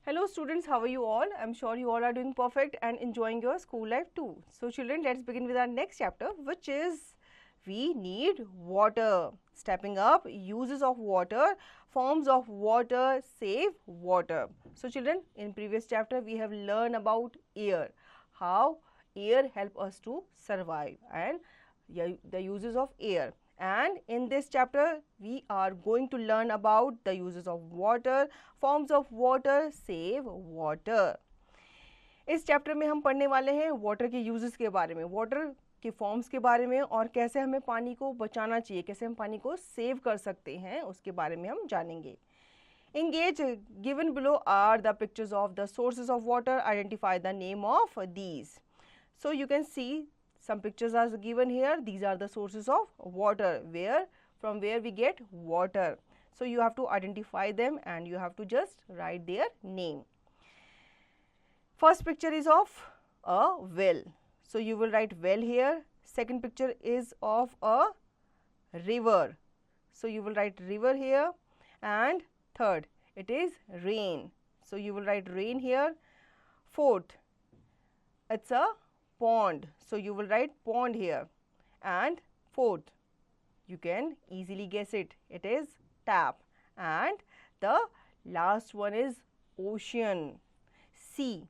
Hello students, how are you all? I'm sure you all are doing perfect and enjoying your school life too. So children, let's begin with our next chapter, which is we need water. Stepping up, uses of water, forms of water, save water. So children, in previous chapter we have learned about air, how air help us to survive and the uses of air. And in this chapter we are going to learn about the uses of water, forms of water, save water. इस chapter में हम पढ़ने वाले हैं water के uses के बारे में, वाटर के फॉर्म्स के बारे में और कैसे हमें पानी को बचाना चाहिए, कैसे हम पानी को सेव कर सकते हैं उसके बारे में हम जानेंगे. Engage given below are the pictures of the sources of water. Identify the name of these. So you can see some pictures are given here. These are the sources of water, from where we get water. So you have to identify them and you have to just write their name. First picture is of a well. So you will write well here. Second picture is of a river. So you will write river here. And third, it is rain. So you will write rain here. Fourth, it's a pond. So you will write pond here. And fourth, you can easily guess it. It is tap. And the last one is ocean, sea.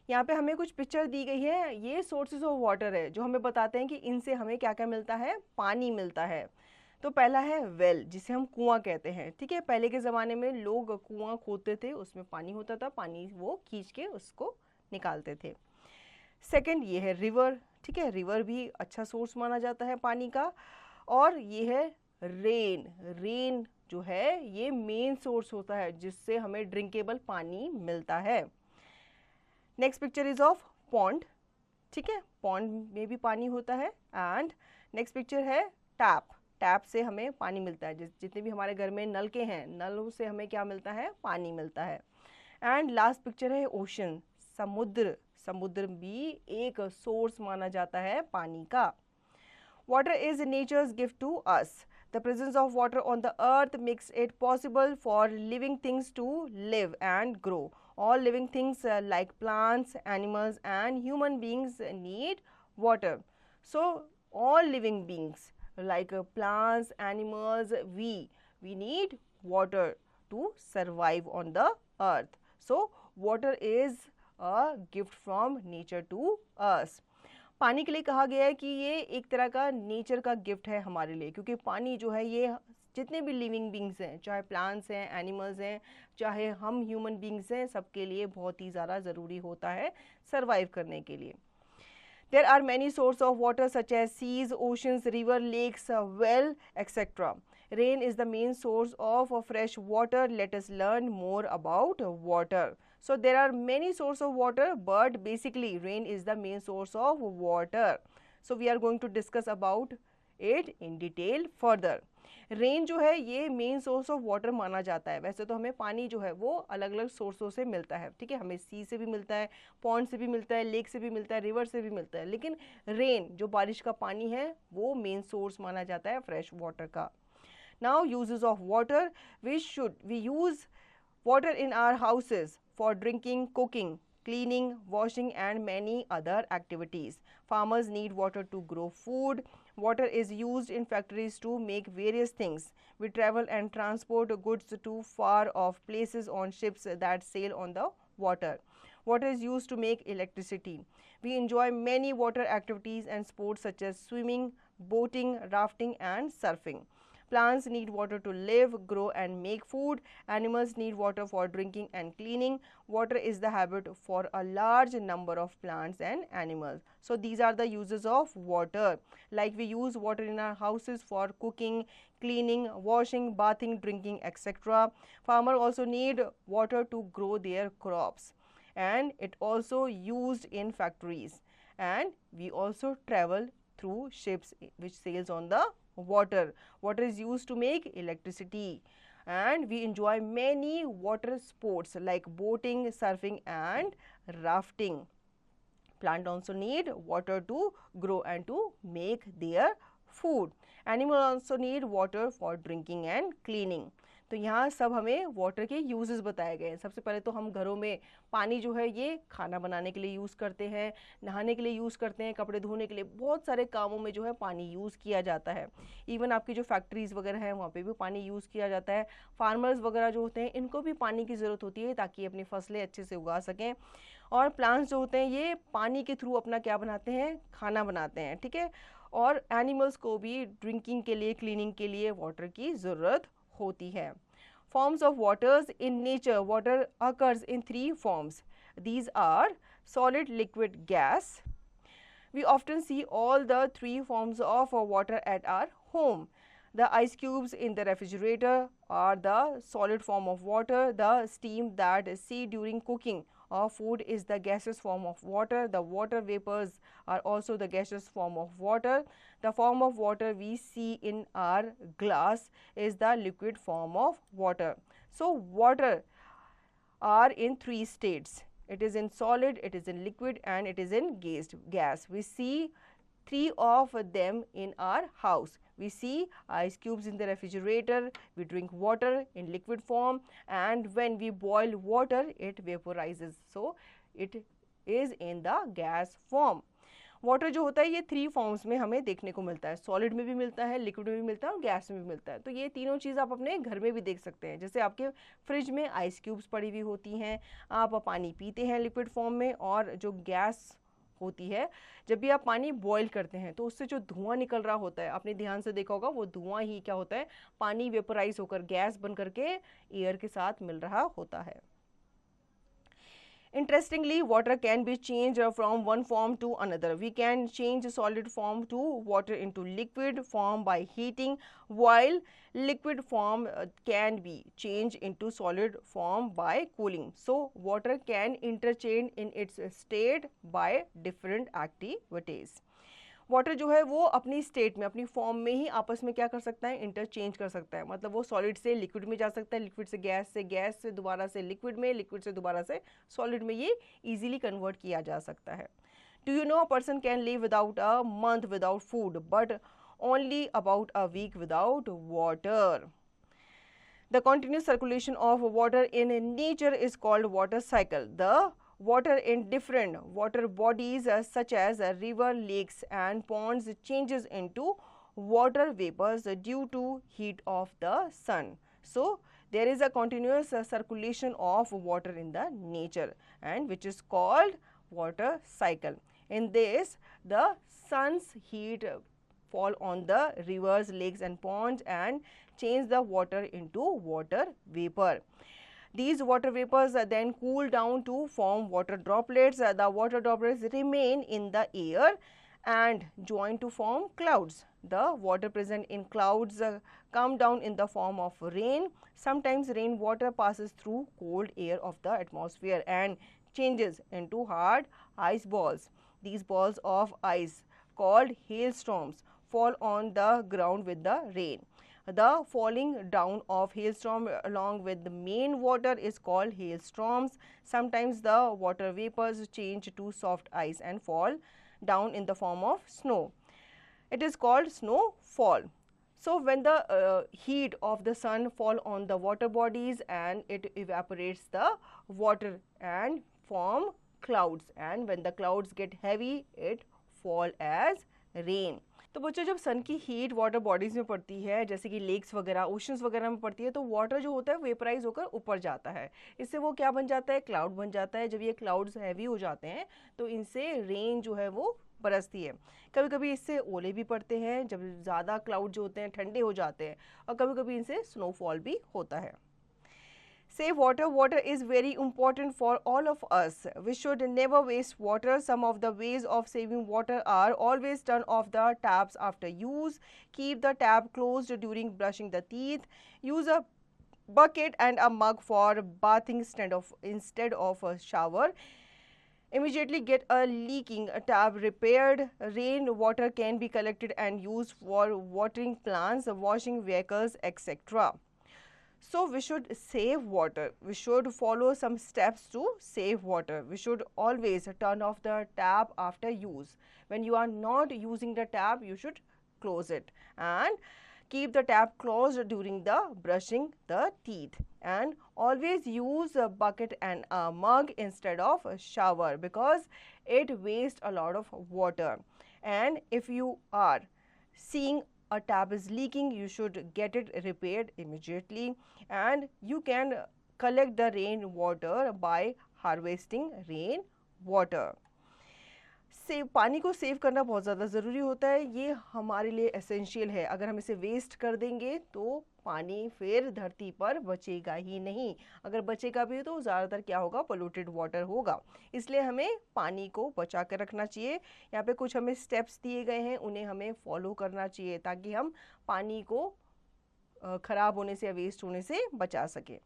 यहाँ पे हमें कुछ picture दी गई है. ये sources of water है जो हमें बताते हैं कि इनसे हमें क्या क्या मिलता है, पानी मिलता है. तो पहला है वेल, जिसे हम कुआं कहते हैं. ठीक है, पहले के ज़माने में लोग कुआं खोदते थे, उसमें पानी होता था, पानी वो खींच के उसको निकालते थे. सेकंड ये है रिवर. ठीक है, रिवर भी अच्छा सोर्स माना जाता है पानी का. और ये है रेन. रेन जो है ये मेन सोर्स होता है जिससे हमें ड्रिंकेबल पानी मिलता है. Next picture is of pond. ठीक है, पॉन्ड में भी पानी होता है. एंड नेक्स्ट पिक्चर है टैप. टैप से हमें पानी मिलता है. जितने भी हमारे घर में नलके हैं, नलों से हमें क्या मिलता है, पानी मिलता है. एंड लास्ट पिक्चर है ओशन, समुद्र. समुद्र भी एक सोर्स माना जाता है पानी का. Water is nature's gift to us. The presence of water on the earth makes it possible for living things to live and grow. All living things like plants, animals and human beings need water. So all living beings like plants, animals, we need water to survive on the earth. So water is a gift from nature to us. पानी के लिए कहा गया है कि ये एक तरह का नेचर का गिफ्ट है हमारे लिए, क्योंकि पानी जो है ये जितने भी लिविंग बींग्स हैं, चाहे प्लांट्स हैं, एनिमल्स हैं, चाहे हम ह्यूमन बींग्स हैं, सबके लिए बहुत ही ज़्यादा ज़रूरी होता है सर्वाइव करने के लिए. There are many sources of water such as seas, oceans, river, lakes, well, etc. Rain is the main source of fresh water. Let us learn more about water. So there are many sources of water, but basically rain is the main source of water. So we are going to discuss about it in detail further. Rain जो है ये main source of water माना जाता है. वैसे तो हमें पानी जो है वो अलग अलग सोर्सों से मिलता है. ठीक है, हमें सी से भी मिलता है, पॉन्ड से भी मिलता है, लेक से भी मिलता है, रिवर से भी मिलता है, लेकिन रेन जो बारिश का पानी है वो मेन सोर्स माना जाता है फ्रेश वाटर का. Now uses of water. We use water in our houses for drinking, cooking, cleaning, washing and many other activities. Farmers need water to grow food. Water is used in factories to make various things. We travel and transport goods to far off places on ships that sail on the water. Water is used to make electricity. We enjoy many water activities and sports such as swimming, boating, rafting and surfing. Plants need water to live, grow and make food. Animals need water for drinking and cleaning. Water is the habit for a large number of plants and animals. So these are the uses of water. Like we use water in our houses for cooking, cleaning, washing, bathing, drinking, etc. Farmers also need water to grow their crops. And it also used in factories. And we also travel through ships which sails on the water. Water is used to make electricity. And we enjoy many water sports like boating, surfing and rafting. Plants also need water to grow and to make their food. Animals also need water for drinking and cleaning. तो यहाँ सब हमें water के uses बताए गए हैं। सबसे पहले तो हम घरों में पानी जो है ये खाना बनाने के लिए यूज़ करते हैं, नहाने के लिए यूज़ करते हैं, कपड़े धोने के लिए, बहुत सारे कामों में जो है पानी यूज़ किया जाता है। इवन आपकी जो फैक्ट्रीज़ वगैरह हैं वहाँ पे भी पानी यूज़ किया जाता है। फार्मर्स वगैरह जो होते हैं इनको भी पानी की ज़रूरत होती है ताकि अपनी फसलें अच्छे से उगा सकें। और प्लांट्स जो होते हैं ये पानी के थ्रू अपना क्या बनाते हैं, खाना बनाते हैं, ठीक है। और एनिमल्स को भी ड्रिंकिंग के लिए, क्लीनिंग के लिए वाटर की ज़रूरत होती है। Forms of waters in nature, water occurs in 3 forms. These are solid, liquid, gas. We often see all the 3 forms of water at our home. The ice cubes in the refrigerator are the solid form of water. The steam that see during cooking of food is the gaseous form of water. The water vapors are also the gaseous form of water. The form of water we see in our glass is the liquid form of water. So, water are in 3 states. It is in solid, it is in liquid, and it is in gas. We see 3 of them in our house. We see ice cubes in the refrigerator, we drink water in liquid form, and when we boil water it vaporizes. So, it is in the gas form. Water जो होता है ये 3 forms में हमें देखने को मिलता है, सॉलिड में भी मिलता है, लिक्विड में भी मिलता है और गैस में भी मिलता है। तो ये तीनों चीज़ आप अपने घर में भी देख सकते हैं। जैसे आपके फ्रिज में आइस क्यूब्स पड़ी हुई होती हैं, आप पानी पीते हैं लिक्विड फॉर्म में, और जो गैस होती है, जब भी आप पानी बॉईल करते हैं तो उससे जो धुआं निकल रहा होता है, आपने ध्यान से देखा होगा, वो धुआं ही क्या होता है, पानी वेपोराइज होकर गैस बन करके एयर के साथ मिल रहा होता है। Interestingly, water can be changed from one form to another. We can change solid form to water into liquid form by heating, while liquid form can be changed into solid form by cooling. So, water can interchange in its state by different activities. Water जो है वो अपनी state में, अपनी form में ही आपस में क्या कर सकता है, इंटरचेंज कर सकता है। मतलब वो सॉलिड से लिक्विड में जा सकता है, लिक्विड से गैस, से गैस से दोबारा से लिक्विड में, लिक्विड से दोबारा से सॉलिड में, ये इजीली कन्वर्ट किया जा सकता है। Do you know a person can live without a month without food but only about a week without water. The continuous circulation of water in nature is called water cycle. The water in different water bodies such as river, lakes and ponds changes into water vapors due to heat of the sun. So, there is a continuous circulation of water in the nature, and which is called water cycle. In this, the sun's heat fall on the rivers, lakes and ponds and change the water into water vapor. These water vapors then cool down to form water droplets. The water droplets remain in the air and join to form clouds. The water present in clouds come down in the form of rain. Sometimes rainwater passes through cold air of the atmosphere and changes into hard ice balls. These balls of ice, called hailstorms, fall on the ground with the rain. The falling down of hailstorm along with the main water is called hailstorms. Sometimes the water vapors change to soft ice and fall down in the form of snow. It is called snowfall. So, when the heat of the sun fall on the water bodies and it evaporates the water and form clouds, and when the clouds get heavy it fall as rain. तो बच्चों, जब सन की heat water bodies में पड़ती है, जैसे कि lakes वगैरह, ओशंस वगैरह में पड़ती है, तो वाटर जो होता है वेपराइज होकर ऊपर जाता है। इससे वो क्या बन जाता है, क्लाउड बन जाता है। जब ये क्लाउड्स हैवी हो जाते हैं तो इनसे रेन जो है वो बरसती है। कभी कभी इससे ओले भी पड़ते हैं जब ज़्यादा क्लाउड जो होते हैं ठंडे हो जाते हैं, और कभी कभी इनसे स्नोफॉल भी होता है। Save water. Water is very important for all of us. We should never waste water. Some of the ways of saving water are: always turn off the taps after use, keep the tap closed during brushing the teeth, use a bucket and a mug for bathing instead of a shower, immediately get a leaking tap repaired. Rain water can be collected and used for watering plants, washing vehicles, etc. So, we should save water. We should follow some steps to save water. We should always turn off the tap after use. When you are not using the tap, you should close it and Keep the tap closed during the brushing the teeth, and always use a bucket and a mug instead of a shower because it wastes a lot of water. And if you are seeing a tap is leaking, you should get it repaired immediately, and you can collect the rain water by harvesting rain water. Save पानी को save करना बहुत ज़्यादा ज़रूरी होता है, ये हमारे लिए एसेंशियल है. अगर हम इसे वेस्ट कर देंगे तो पानी फिर धरती पर बचेगा ही नहीं. अगर बचेगा भी तो ज़्यादातर क्या होगा, पोल्यूटेड वाटर होगा. इसलिए हमें पानी को बचा कर रखना चाहिए. यहाँ पे कुछ हमें स्टेप्स दिए गए हैं, उन्हें हमें फॉलो करना चाहिए ताकि हम पानी को ख़राब होने से या वेस्ट होने से बचा सकें.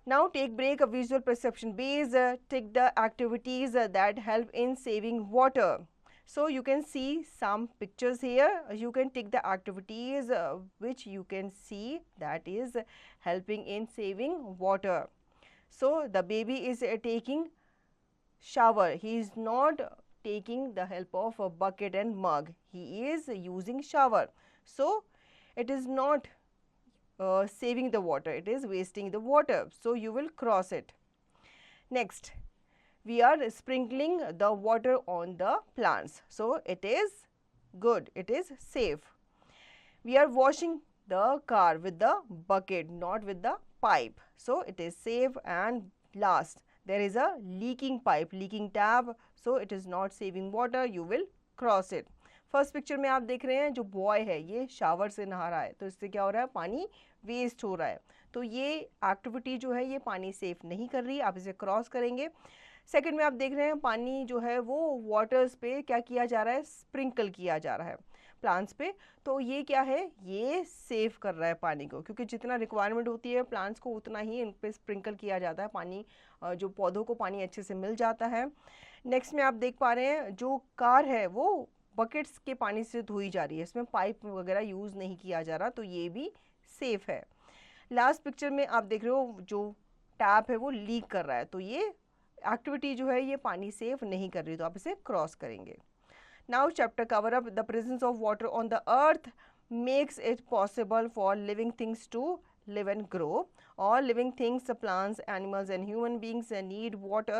Now take break, a visual perception base, take the activities that help in saving water. So you can see some pictures here. You can take the activities which you can see that is helping in saving water. So the baby is taking shower. He is not taking the help of a bucket and mug. He is using shower. So it is not saving the water, it is wasting the water. So you will cross it. Next, we are sprinkling the water on the plants. So it is good, it is safe. We are washing the car with the bucket, not with the pipe. So it is safe. And last, there is a leaking pipe, leaking tap. So it is not saving water, you will cross it. First picture में आप देख रहे हैं जो boy है ये shower से नहा रहा है, तो इससे क्या हो रहा है, पानी वेस्ट हो रहा है. तो ये एक्टिविटी जो है ये पानी सेफ नहीं कर रही, आप इसे क्रॉस करेंगे. सेकंड में आप देख रहे हैं पानी जो है वो वाटर्स पे क्या किया जा रहा है, स्प्रिंकल किया जा रहा है प्लांट्स पे. तो ये क्या है, ये सेव कर रहा है पानी को, क्योंकि जितना रिक्वायरमेंट होती है प्लांट्स को उतना ही उन पर स्प्रिंकल किया जाता है. पानी जो पौधों को पानी अच्छे से मिल जाता है. नेक्स्ट में आप देख पा रहे हैं जो कार है वो बकेट्स के पानी से धोई जा रही है, इसमें पाइप वगैरह यूज़ नहीं किया जा रहा, तो ये भी सेफ है. लास्ट पिक्चर में आप देख रहे हो जो टैप है वो लीक कर रहा है, तो ये एक्टिविटी जो है ये पानी सेफ नहीं कर रही, तो आप इसे क्रॉस करेंगे. Now chapter cover up the presence of water on the earth makes it possible for living things to live and grow. All living things, plants, animals and human beings need water.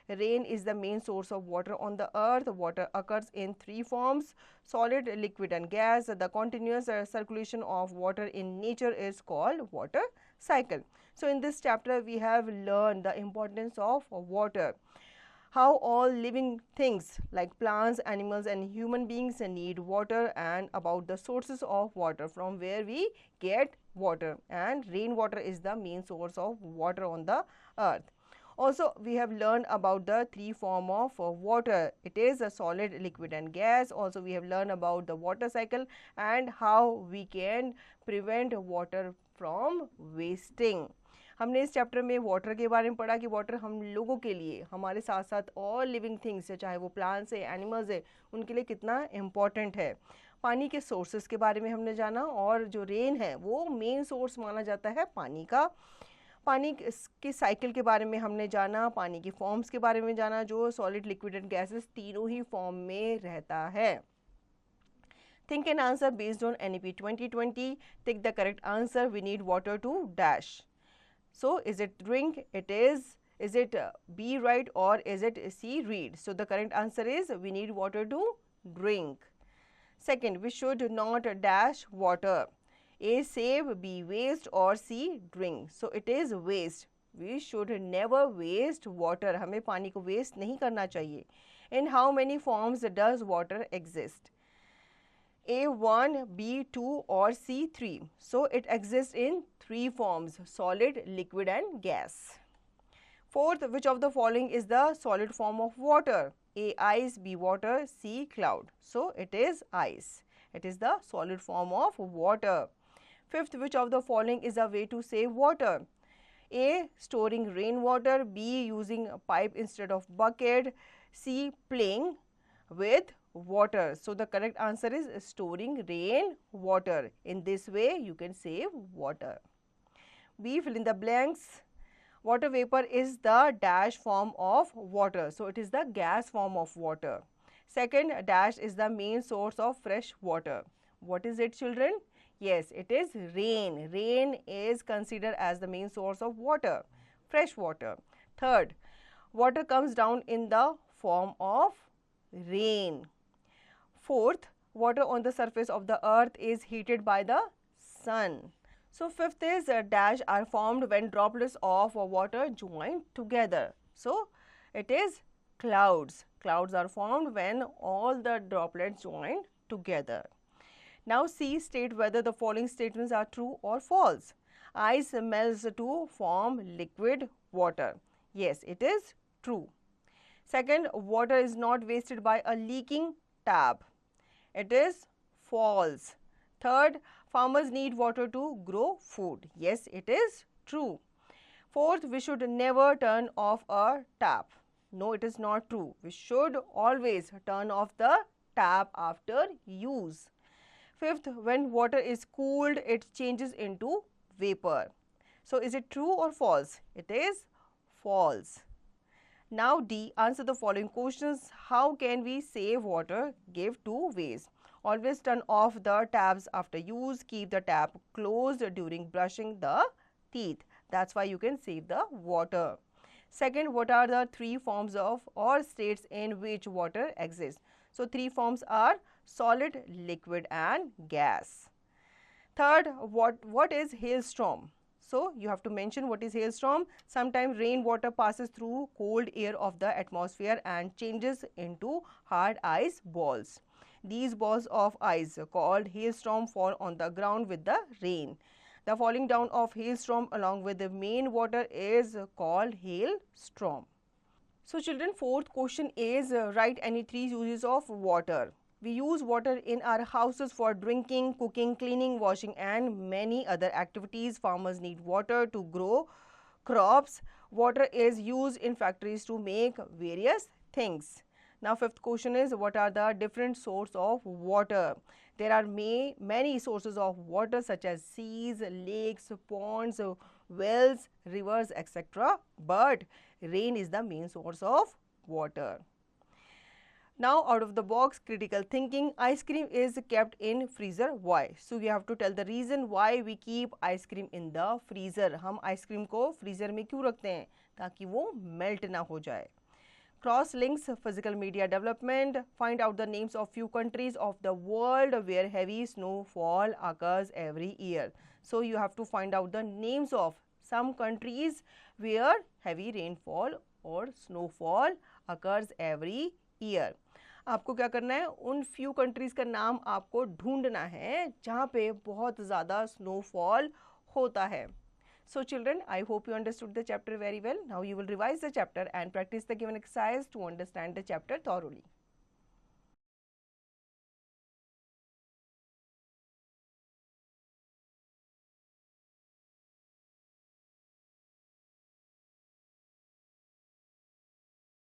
Rain is the main source of water on the earth. Water occurs in three forms: solid, liquid and gas. The continuous circulation of water in nature is called water cycle. So in this chapter we have learned the importance of water, how all living things like plants, animals and human beings need water, and about the sources of water, from where we get water, and rainwater is the main source of water on the earth. Also we have learned about the three form of water. It is a solid, liquid and gas. Also we have learned about the water cycle and how we can prevent water from wasting. हमने इस chapter में water के बारे में पढ़ा कि water हम लोगों के लिए, हमारे साथ साथ और लिविंग थिंग्स है, चाहे वो प्लांट्स है, एनिमल्स है, उनके लिए कितना इम्पॉर्टेंट है. पानी के सोर्सेस के बारे में हमने जाना, और जो रेन है वो मेन सोर्स माना जाता है पानी का. पानी के साइकिल के बारे में हमने जाना, पानी की फॉर्म्स के बारे में जाना, जो सॉलिड, लिक्विड एंड गैसेस तीनों ही फॉर्म में रहता है. Think and answer based on NEP 2020. Take the correct answer. We need water to dash. So is it drink? It is. Is it B right or is it C read? So the correct answer is we need water to drink. Second, we should not dash water. A save, B waste or C drink. So it is waste. We should never waste water. हमें पानी को waste नहीं करना चाहिए. In how many forms does water exist? A1, B2 or C3. So it exists in three forms: solid, liquid and gas. Fourth, which of the following is the solid form of water? A ice, B water, C cloud. So it is ice. It is the solid form of water. Fifth, which of the following is a way to save water? A storing rainwater, B using a pipe instead of bucket, C playing with water. So the correct answer is storing rain water. In this way you can save water. B fill in the blanks. Water vapor is the dash form of water. So it is the gas form of water. Second, dash is the main source of fresh water. What is it, children? Yes, it is rain. Rain is considered as the main source of water, fresh water. Third, water comes down in the form of rain. Fourth, water on the surface of the earth is heated by the sun. So fifth is dash are formed when droplets of water join together. So it is clouds. Clouds are formed when all the droplets join together. Now C, state whether the following statements are true or false. Ice melts to form liquid water. Yes, it is true. Second, water is not wasted by a leaking tap. It is false. Third, farmers need water to grow food. Yes, it is true. Fourth, we should never turn off a tap. No, it is not true. We should always turn off the tap after use. Fifth, when water is cooled, it changes into vapor. So, is it true or false? It is false. Now D, answer the following questions. How can we save water? Give 2 ways. Always turn off the taps after use. Keep the tap closed during brushing the teeth. That's why you can save the water. Second, what are the 3 forms of or states in which water exists? So 3 forms are solid, liquid and gas. Third, what is hailstorm? So you have to mention what is hailstorm. Sometimes rainwater passes through cold air of the atmosphere and changes into hard ice balls. These balls of ice called hailstorm fall on the ground with the rain. The falling down of hailstorm along with the main water is called hailstorm. So children, fourth question is write any 3 uses of water. We use water in our houses for drinking, cooking, cleaning, washing and many other activities. Farmers need water to grow crops. Water is used in factories to make various things. Now fifth question is what are the different sources of water? There are many sources of water such as seas, lakes, ponds, wells, rivers, etc. But rain is the main source of water. Now out of the box critical thinking, ice cream is kept in freezer. Why? So we have to tell the reason why we keep ice cream in the freezer. हम ice cream को freezer में क्यों रखते हैं? ताकि वो melt ना हो जाए. Cross links physical media development. Find out the names of few countries of the world where heavy snowfall occurs every year. So you have to find out the names of some countries where heavy rainfall or snowfall occurs every year. आपको क्या करना है, उन few countries का नाम आपको ढूंढना है जहाँ पे बहुत ज़्यादा स्नोफॉल होता है. So children, I hope you understood the chapter very well. Now you will revise the chapter and practice the given exercise to understand the chapter thoroughly.